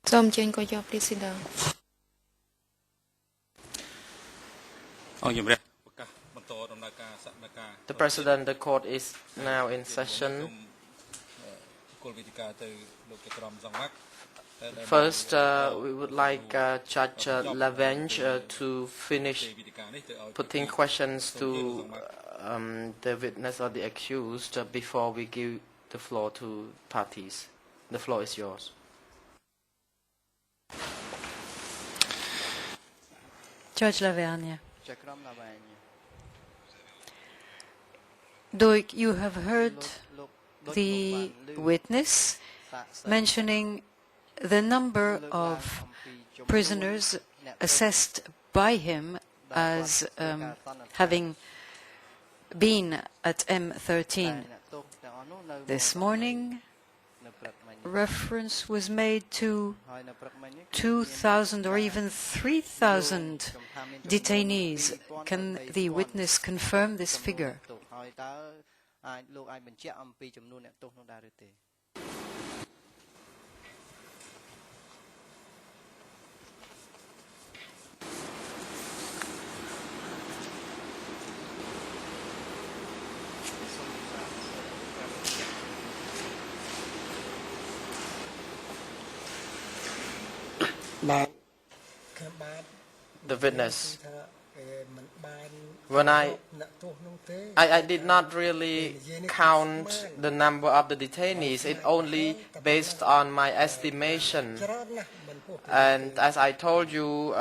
Please sit down. The President, the court is now in session. First, we would like Judge Lavenge to finish putting questions to the witness or the accused before we give the floor to parties. The floor is yours. Judge Laverne. Duch, you have heard the witness mentioning the number of prisoners assessed by him as having been at M13. This morning, reference was made to 2,000 or even 3,000 detainees. Can the witness confirm this figure? The witness. When I did not really count the number of the detainees. It only based on my estimation. And as I told you,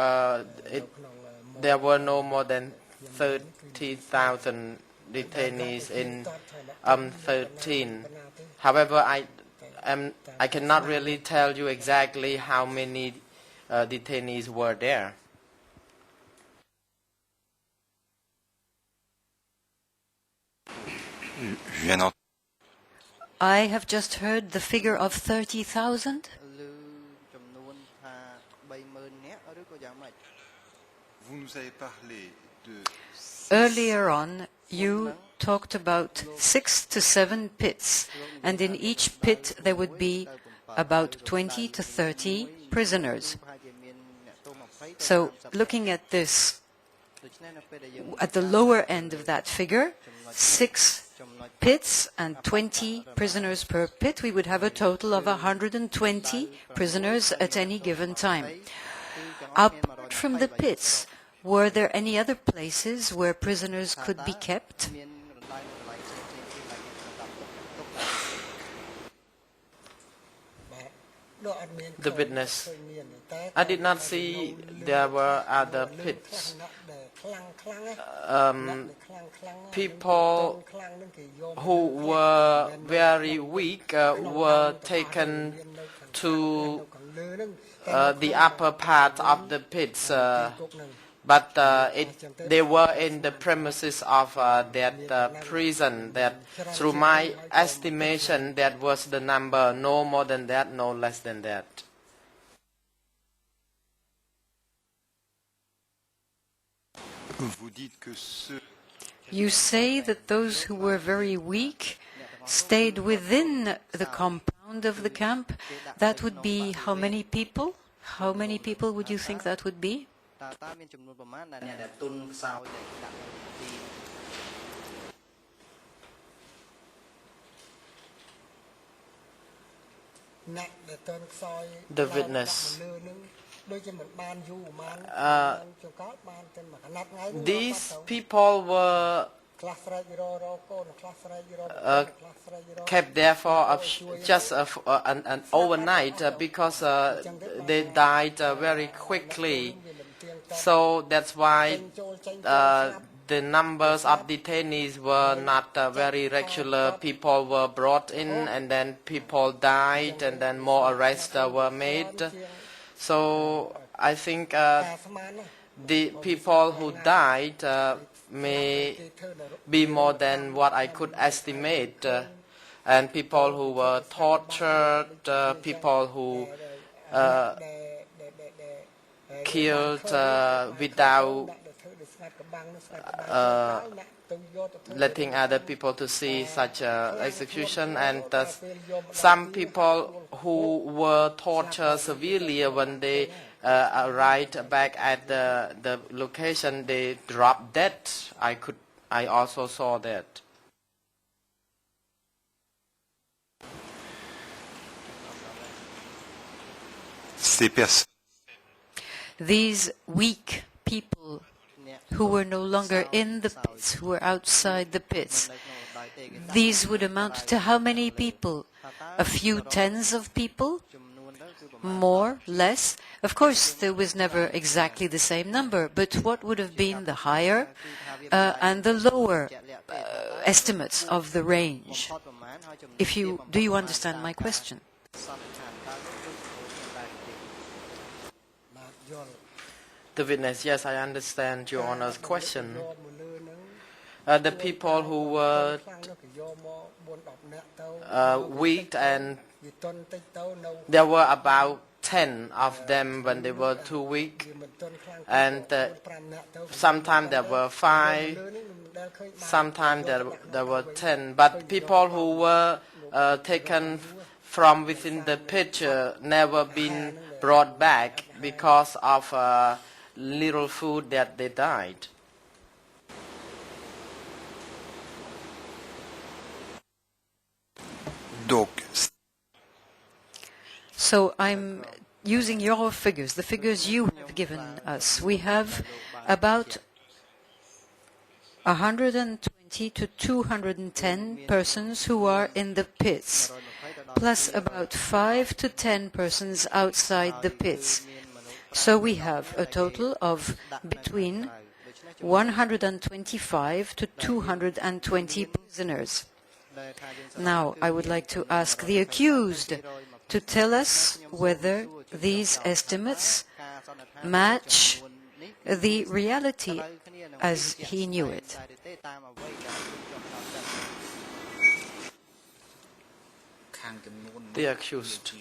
there were no more than 30,000 detainees in 13. However, I cannot really tell you exactly how many detainees were there. I have just heard the figure of 30,000. Earlier on, you talked about 6 to 7 pits, and in each pit there would be about 20 to 30 prisoners. So, looking at this, at the lower end of that figure, 6 pits and 20 prisoners per pit, we would have a total of 120 prisoners at any given time. Apart from the pits, were there any other places where prisoners could be kept? The witness. I did not see there were other pits. People who were very weak were taken to the upper part of the pits, but they were in the premises of that prison. That, through my estimation, that was the number, no more than that, no less than that. You say that those who were very weak stayed within the compound of the camp. That would be how many people? How many people would you think that would be? The witness. These people were kept there for just an overnight because they died very quickly. So that's why the numbers of detainees were not very regular. People were brought in and then people died and then more arrests were made. So I think the people who died may be more than what I could estimate. And people who were tortured, people who killed without letting other people to see such execution, and some people who were tortured severely when they arrived back at the location, they dropped dead. I also saw that. These weak people who were no longer in the pits, who were outside the pits, these would amount to how many people? A few tens of people? More? Less? Of course, there was never exactly the same number, but what would have been the higher and the lower estimates of the range? Do you understand my question? The witness, yes, I understand Your Honor's question. The people who were weak, and there were about 10 of them when they were too weak, and sometimes there were 5, sometimes there were 10. But people who were taken from within the pit never been brought back because of little food that they died. So I'm using your figures, the figures you have given us. We have about 120 to 210 persons who are in the pits, plus about 5 to 10 persons outside the pits. So we have a total of between 125 to 220 prisoners. Now, I would like to ask the accused to tell us whether these estimates match the reality as he knew it. The accused,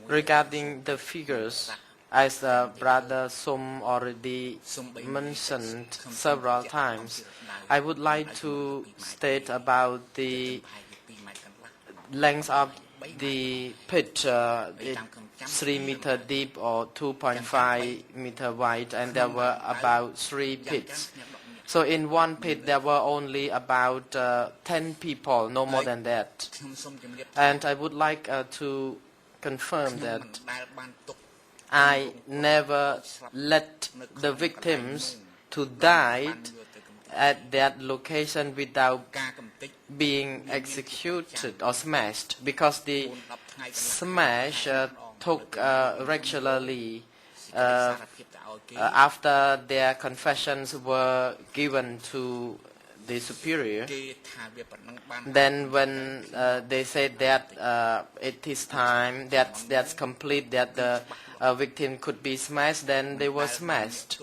regarding the figures, as Brother Sum already mentioned several times, I would like to state about the length of the pit, 3 meter deep or 2.5 meter wide, and there were about 3 pits. So in one pit there were only about 10 people, no more than that. And I would like to confirm that I never let the victims to die at that location without being executed or smashed, because the smash took regularly after their confessions were given to the superior. Then when they said that it is time, that's complete, that the victim could be smashed, then they were smashed.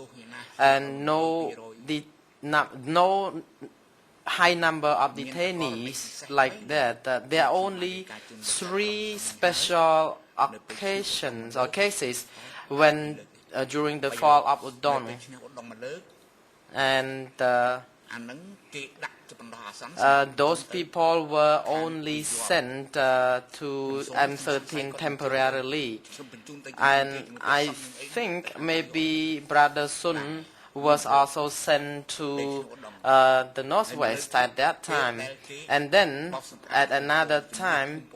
And no high number of detainees like that. There are only 3 special occasions or cases when during the fall of Udon, and those people were only sent to M13 temporarily. And I think maybe Brother Sun was also sent to the northwest at that time. And then at another time,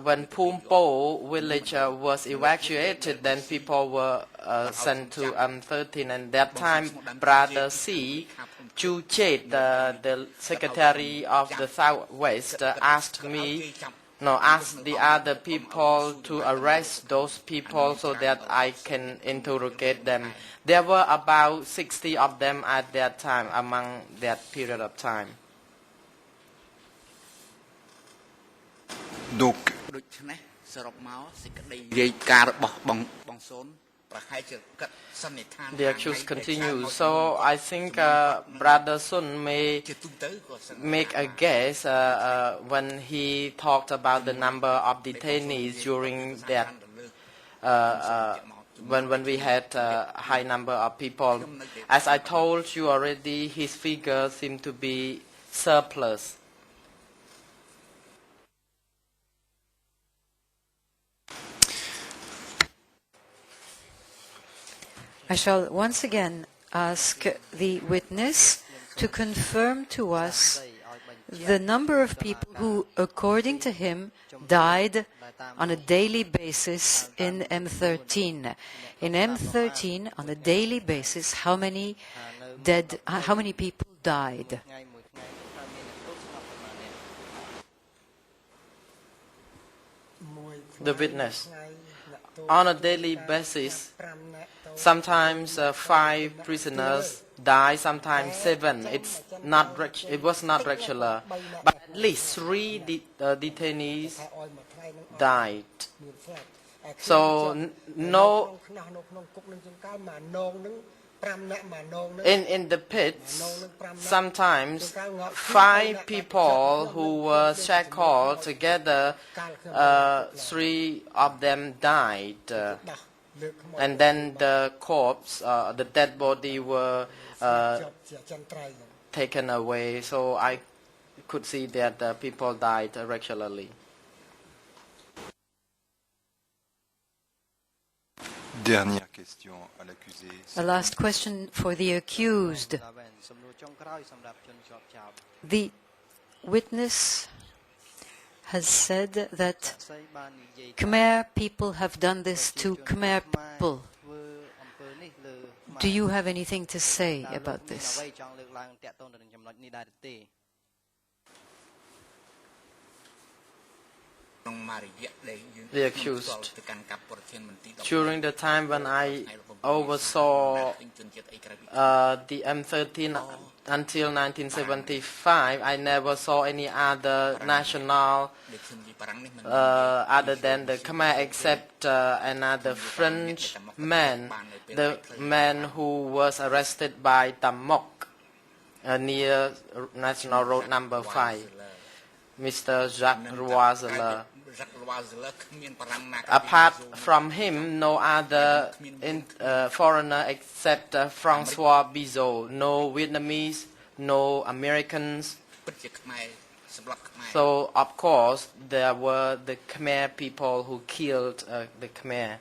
when Pumpo village was evacuated, then people were sent to M13. And that time, Brother C. Chu Chet, the secretary of the Southwest, asked the other people to arrest those people so that I can interrogate them. There were about 60 of them at that time, among that period of time. Duch. The accused continues. So I think Brother Sun may make a guess when he talked about the number of detainees during that when we had a high number of people. As I told you already, his figure seemed to be surplus. I shall once again ask the witness to confirm to us the number of people who, according to him, died on a daily basis in M13. In M13, on a daily basis, how many people died? The witness. On a daily basis, sometimes 5 prisoners die, sometimes 7. It was not regular, but at least 3 detainees died. So no. In the pits, sometimes 5 people who were shackled together, 3 of them died. And then the corpse, the dead body were taken away. So I could see that people died regularly. A last question for the accused. The witness has said that Khmer people have done this to Khmer people. Do you have anything to say about this? The accused. During the time when I oversaw the M13 until 1975, I never saw any other national other than the Khmer, except another French man, the man who was arrested by Tamok near National Road number 5, Mr. Jacques Roiseler. Apart from him, no other foreigner except Francois Bizot, no Vietnamese, no Americans. So, of course, there were the Khmer people who killed the Khmer.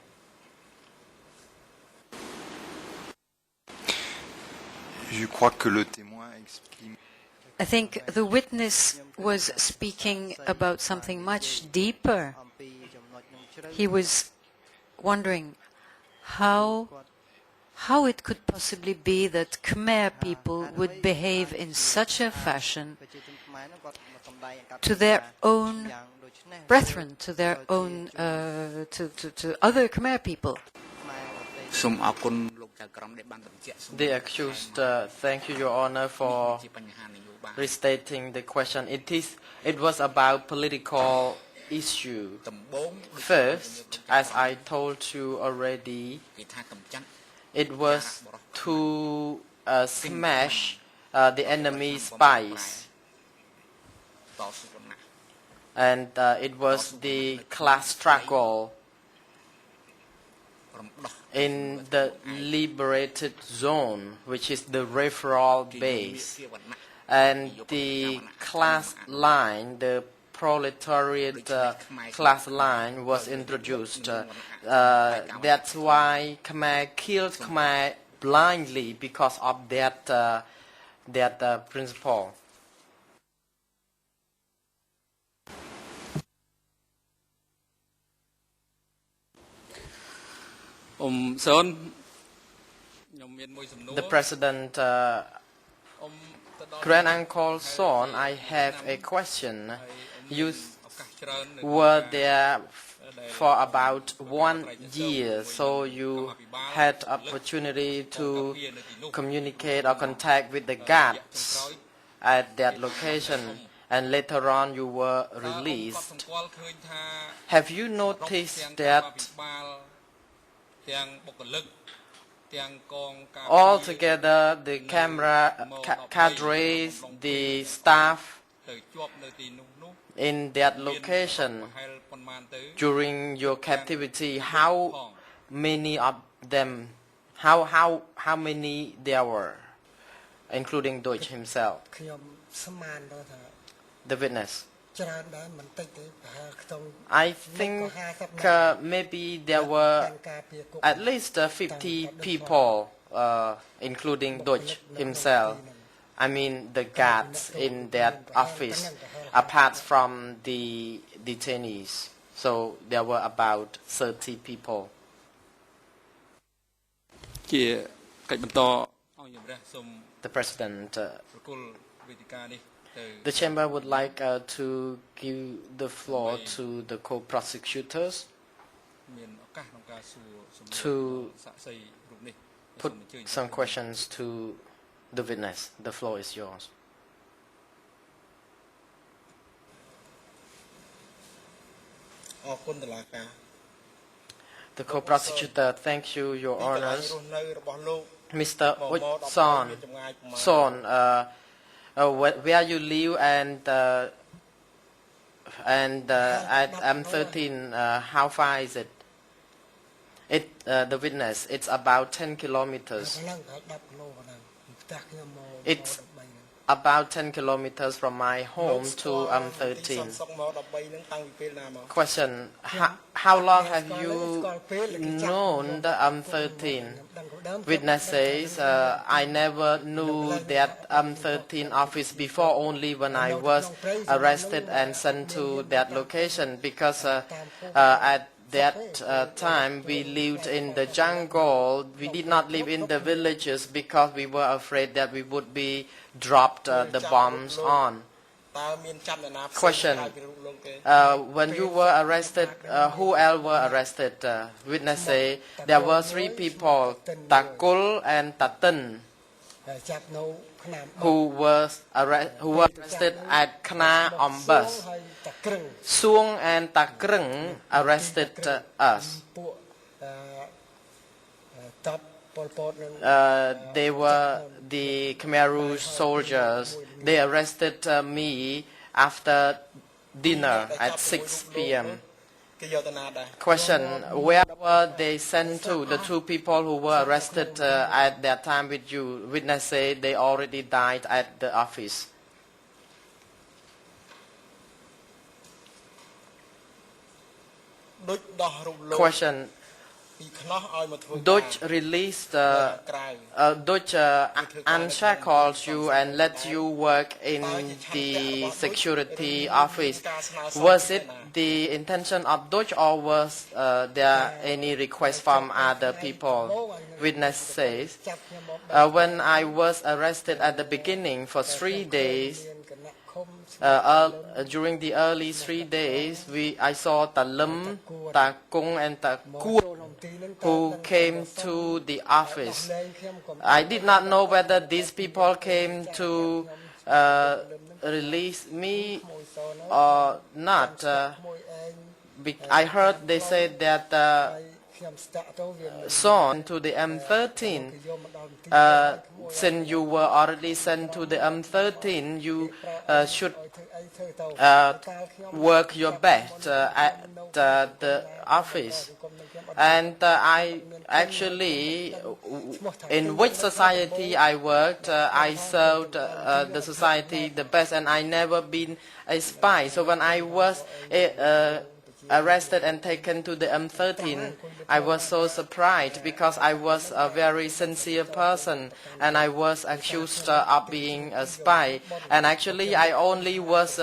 I think the witness was speaking about something much deeper. He was wondering how it could possibly be that Khmer people would behave in such a fashion to their own brethren, to their own to other Khmer people. The accused, thank you, Your Honor, for restating the question. It was about political issue. First, as I told you already, it was to smash the enemy spies. And it was the class struggle in the liberated zone, which is the referral base. And the class line, the proletariat class line was introduced. That's why Khmer killed Khmer blindly, because of that principle. The President, Grand Uncle Son, I have a question. You were there for about 1 year, so you had opportunity to communicate or contact with the guards at that location, and later on you were released. Have you noticed that altogether the cadres, the staff in that location during your captivity, how many of them, how many there were, including Duch himself, the witness? I think maybe there were at least 50 people, including Duch himself. I mean the guards in that office, apart from the detainees. So there were about 30 people. The President, the chamber would like to give the floor to the co-prosecutors to put some questions to the witness. The floor is yours. The co-prosecutor, thank you, Your Honors. Mr. Son, where you live and at M13, how far is it? The witness, it's about 10 kilometers. It's about 10 kilometers from my home to M13. Question, how long have you known the M13? Witness says, I never knew that M13 office before, only when I was arrested and sent to that location, because at that time we lived in the jungle. We did not live in the villages because we were afraid that we would be dropped the bombs on. Question, when you were arrested, who else were arrested? Witness say there were 3 people, Takul and Tatin, who were arrested at Kna on bus. Suong and Takrung arrested us. They were the Khmer Rouge soldiers. They arrested me after dinner at 6 p.m. Question, where were they sent to, the 2 people who were arrested at that time with you? Witness say they already died at the office. Question, Duch released, Duch unshackled you and let you work in the security office. Was it the intention of Duch, or was there any request from other people? Witness says, when I was arrested at the beginning for 3 days, during the early 3 days, I saw Ta Lum, Ta Kung and Ta Kuo who came to the office. I did not know whether these people came to release me or not. I heard they said that Son to the M13. Since you were already sent to the M13, you should work your best at the office. And I actually, in which society I worked, I served the society the best, and I never been a spy. So when I was arrested and taken to the M13, I was so surprised because I was a very sincere person and I was accused of being a spy. And actually I only was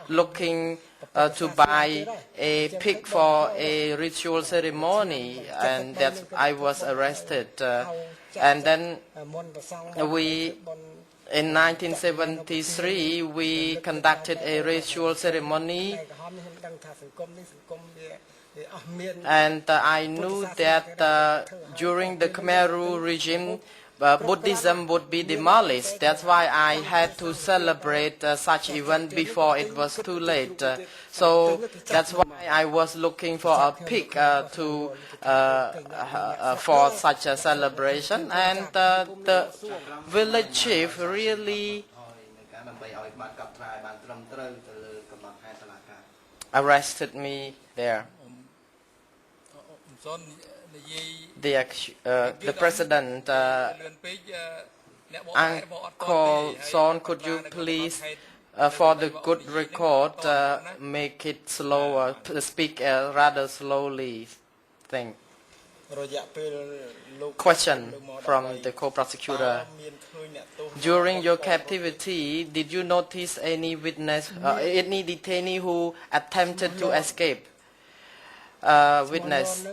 looking to buy a pig for a ritual ceremony, and that's I was arrested. And then in 1973, we conducted a ritual ceremony, and I knew that during the Khmer Rouge regime, Buddhism would be demolished. That's why I had to celebrate such event before it was too late. So that's why I was looking for a pig for such a celebration. And the village chief really arrested me there. the president, Uncle Son, could you please, for the good record, make it slower, speak rather slowly? Thank. Question from the co-prosecutor. During your captivity, did you notice any witness, any detainee who attempted to escape? Witness.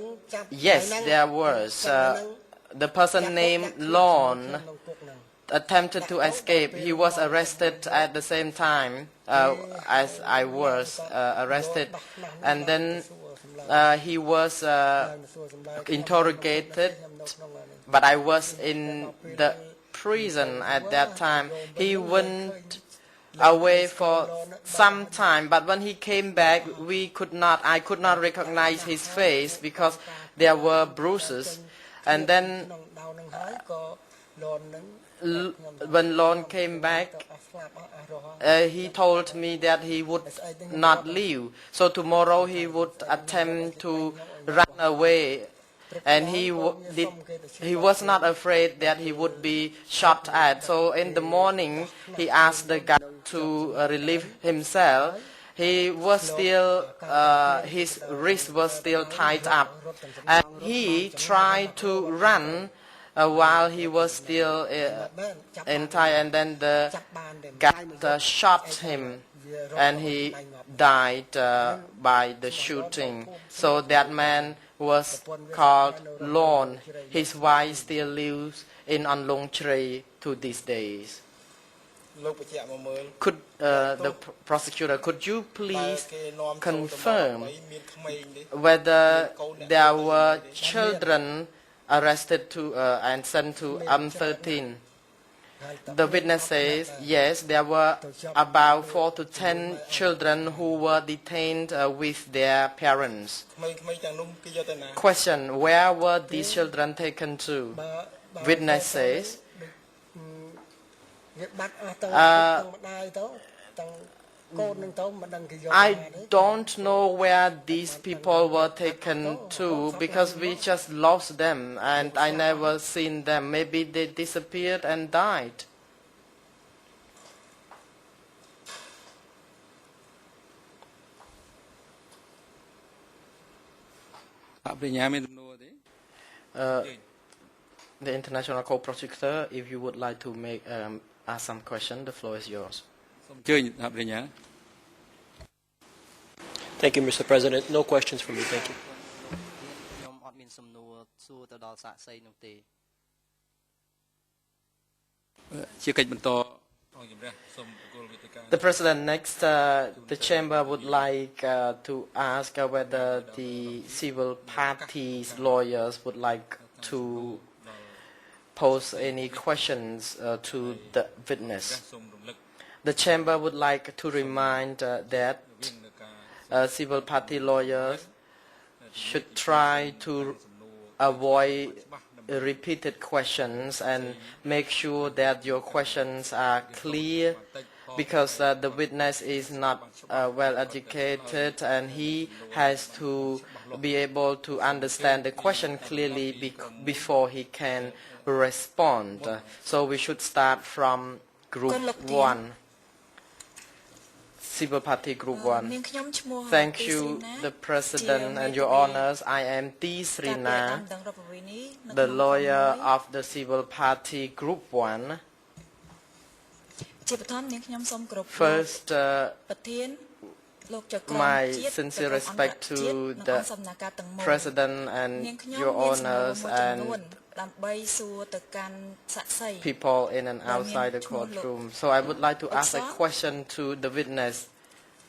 Yes, there was. The person named Lon attempted to escape. He was arrested at the same time as I was arrested, and then he was interrogated, but I was in the prison at that time. He went away for some time, but when he came back, I could not recognize his face because there were bruises. And then when Lon came back, he told me that he would not leave. So tomorrow he would attempt to run away, and he was not afraid that he would be shot at. So in the morning, he asked the guard to relieve himself. He was still, his wrist was still tied up, and he tried to run while he was still in tie, and then the guard shot him, and he died by the shooting. So that man was called Lon. His wife still lives in Anlong Chri to these days. Could the prosecutor, could you please confirm whether there were children arrested and sent to M13? The witness says, yes, there were about 4 to 10 children who were detained with their parents. Question, where were these children taken to? Witness says, I don't know where these people were taken to because we just lost them and I never seen them. Maybe they disappeared and died. The international co-prosecutor, if you would like to ask some question, the floor is yours. Thank you, Mr. President. No questions from me. Thank you. The President, next, the Chamber would like to ask whether the civil parties lawyers would like to pose any questions to the witness. The Chamber would like to remind that civil party lawyers should try to avoid repeated questions and make sure that your questions are clear, because the witness is not well educated and he has to be able to understand the question clearly before he can respond. So we should start from Group 1. Civil Party Group 1. Thank you, the President and Your Honors. I am T. Srina, the lawyer of the Civil Party Group 1. First, my sincere respect to the President and Your Honors and people in and outside the courtroom. So I would like to ask a question to the witness,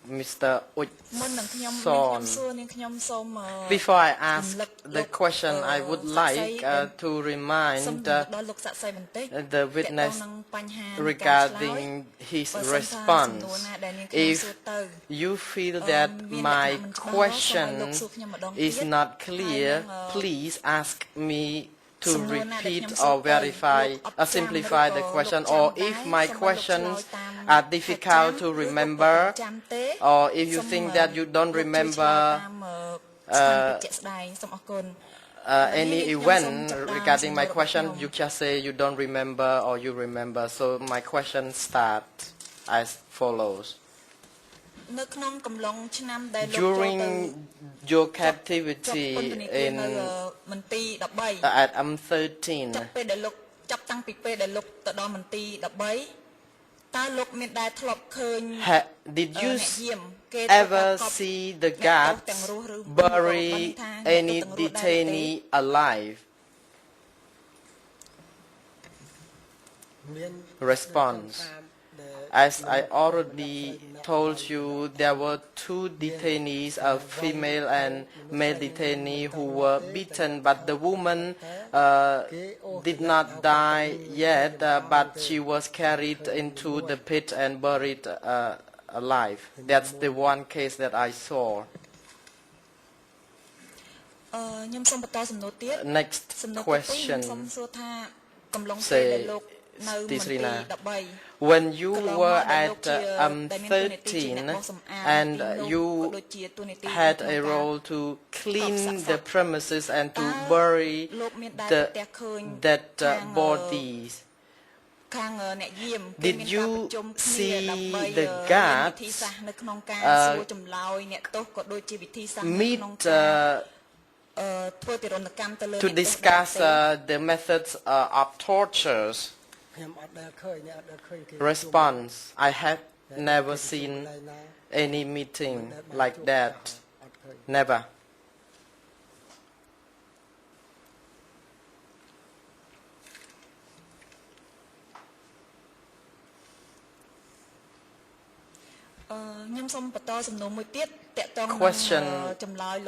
Mr. Son. Before I ask the question, I would like to remind the witness regarding his response. If you feel that my question is not clear, please ask me to repeat or verify or simplify the question, or if my questions are difficult to remember, or if you think that you don't remember any event regarding my question, you just say you don't remember or you remember. So my question starts as follows. During your captivity at 13, did you ever see the guards bury any detainee alive? Response. As I already told you, there were 2 detainees, a female and male detainee, who were beaten, but the woman did not die yet, but she was carried into the pit and buried alive. That's the one case that I saw. Next question. Say, Tisrina, when you were at 13 and you had a role to clean the premises and to bury the dead bodies, did you see the guards meet to discuss the methods of tortures? Response. I have never seen any meeting like that. Never. Question.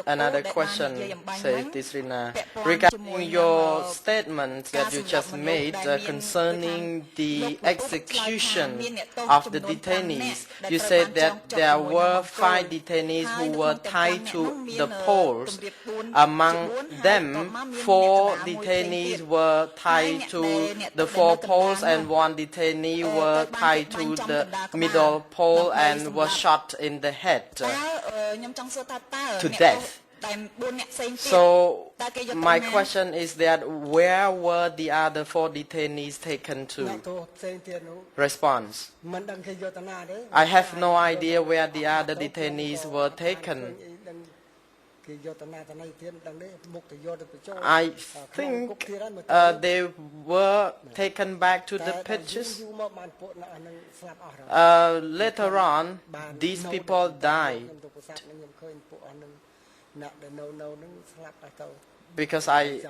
Another question, say Tisrina, regarding your statements that you just made concerning the execution of the detainees. You said that there were 5 detainees who were tied to the poles. Among them, 4 detainees were tied to the 4 poles and 1 detainee were tied to the middle pole and was shot in the head to death. So my question is that where were the other 4 detainees taken to? Response. I have no idea where the other detainees were taken. I think they were taken back to the pitches. Later on, these people died. Because I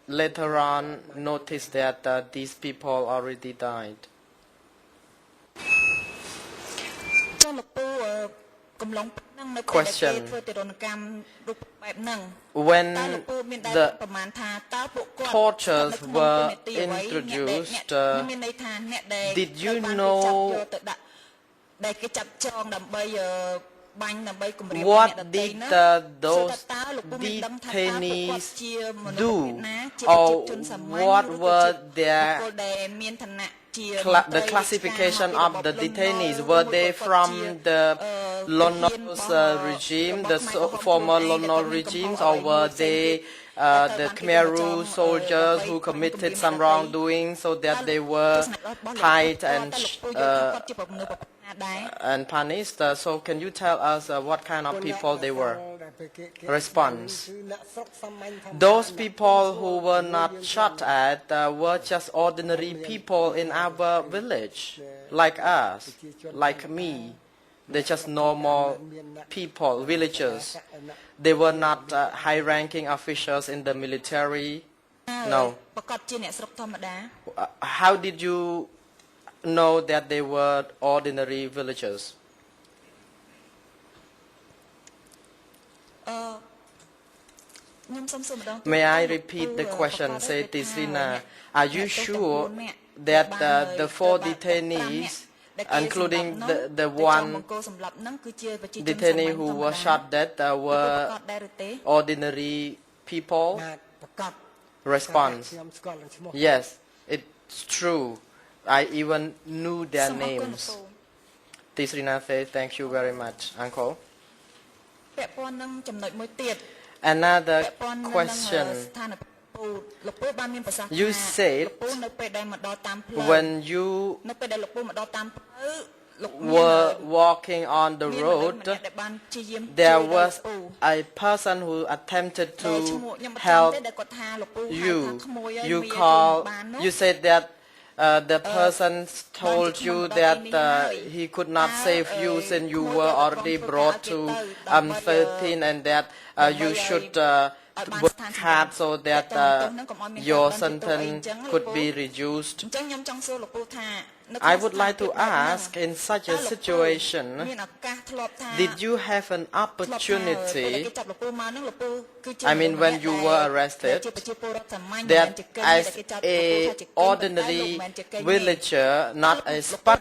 later on noticed that these people already died. Question. When the tortures were introduced, did you know what did those detainees do, or what were the classification of the detainees? Were they from the Lono's regime, the former Lono regimes, or were they the Khmer Rouge soldiers who committed some wrongdoing so that they were tied and punished? So can you tell us what kind of people they were? Response. Those people who were not shot at were just ordinary people in our village, like us, like me. They're just normal people, villagers. They were not high-ranking officials in the military. No. How did you know that they were ordinary villagers? May I repeat the question? Say, Tisrina, are you sure that the 4 detainees, including the 1 detainee who was shot dead, were ordinary people? Response. Yes, it's true. I even knew their names. Tisrina says, thank you very much, Uncle. Another question. You said when you were walking on the road, there was a person who attempted to help you. You said that the person told you that he could not save you since you were already brought to 13 and that you should work hard so that your sentence could be reduced. I would like to ask, in such a situation, did you have an opportunity, I mean when you were arrested, that as an ordinary villager, not a spy,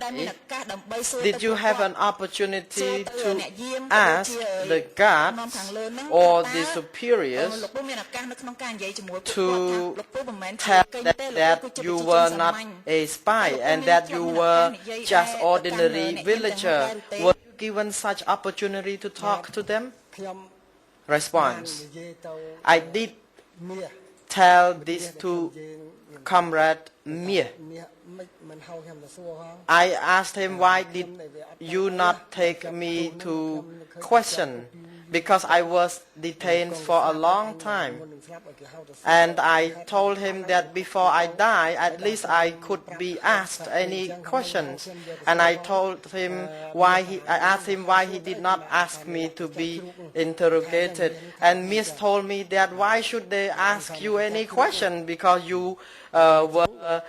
did you have an opportunity to ask the guards or the superiors to tell that you were not a spy and that you were just ordinary villager? Were you given such opportunity to talk to them? Response. I did tell this to Comrade Mia. I asked him, why did you not take me to question? Because I was detained for a long time. And I told him that before I die, at least I could be asked any questions. And I told him I asked him why he did not ask me to be interrogated. And Miss told me that why should they ask you any question, because you were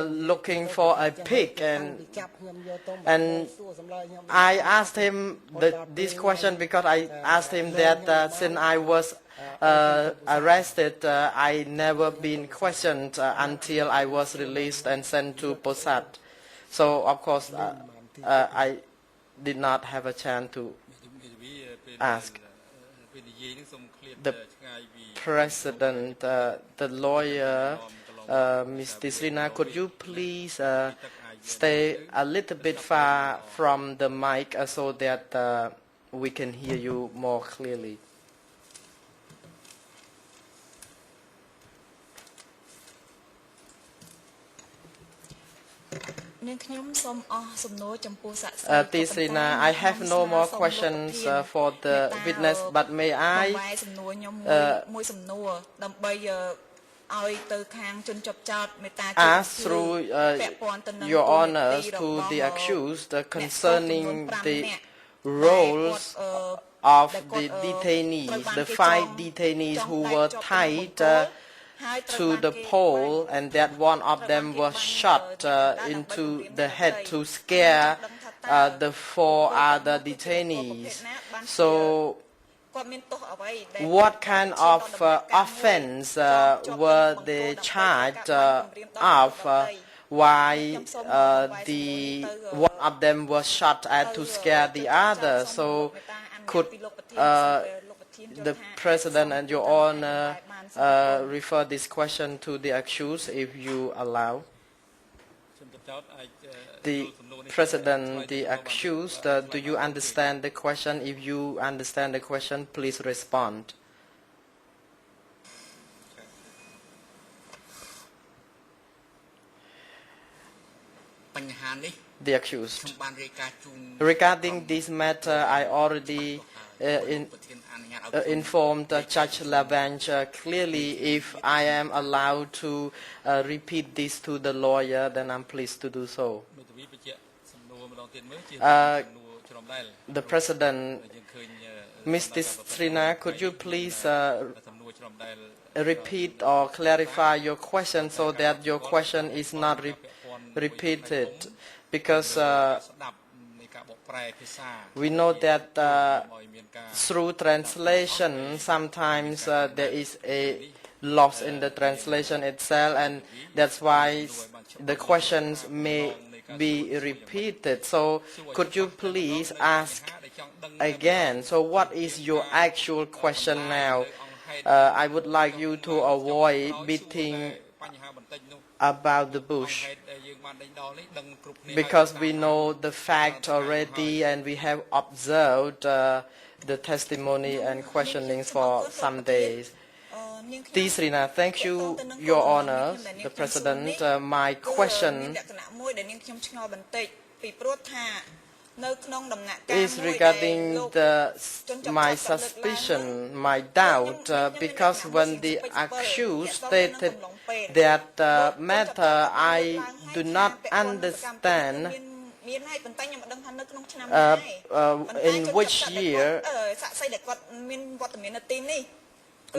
looking for a pig. And I asked him this question because I asked him that since I was arrested, I never been questioned until I was released and sent to Posad. So of course I did not have a chance to ask. The president, the lawyer, Ms. Tisrina, could you please stay a little bit far from the mic so that we can hear you more clearly? Tisrina, I have no more questions for the witness, but may I ask through your honors to the accused concerning the roles of the detainees, the 5 detainees who were tied to the pole, and that one of them was shot into the head to scare the 4 other detainees. So what kind of offense were they charged of? Why one of them was shot to scare the other? So could the President and your honor refer this question to the accused, if you allow? The President, the accused, do you understand the question? If you understand the question, please respond. The accused. Regarding this matter, I already informed Judge Lavange clearly. If I am allowed to repeat this to the lawyer, then I'm pleased to do so. The President, Ms. Tisrina, could you please repeat or clarify your question so that your question is not repeated? Because we know that through translation, sometimes there is a loss in the translation itself, and that's why the questions may be repeated. So could you please ask again? So what is your actual question now? I would like you to avoid beating about the bush, because we know the fact already and we have observed the testimony and questionings for some days. Tisrina, thank you, Your Honor, the President. My question is regarding my suspicion, my doubt, because when the accused stated that matter, I do not understand in which year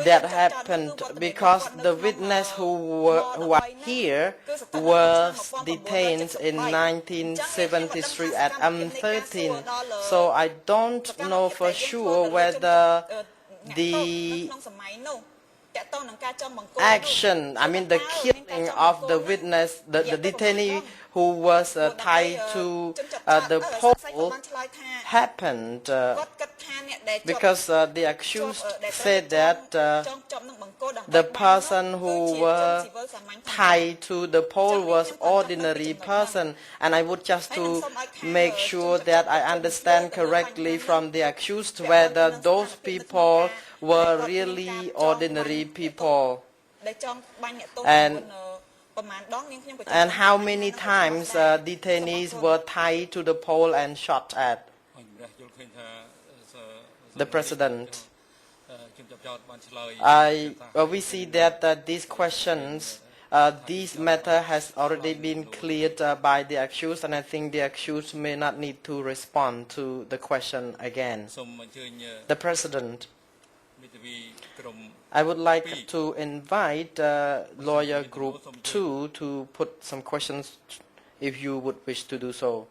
that happened, because the witness who are here was detained in 1973 at M13. So I don't know for sure whether the action, I mean the killing of the witness, the detainee who was tied to the pole happened because the accused said that the person who was tied to the pole was ordinary person, and I would just to make sure that I understand correctly from the accused whether those people were really ordinary people, and how many times detainees were tied to the pole and shot at. The President, we see that these questions, this matter has already been cleared by the accused, and I think the accused may not need to respond to the question again. The President, I would like to invite Lawyer Group 2 to put some questions if you would wish to do so.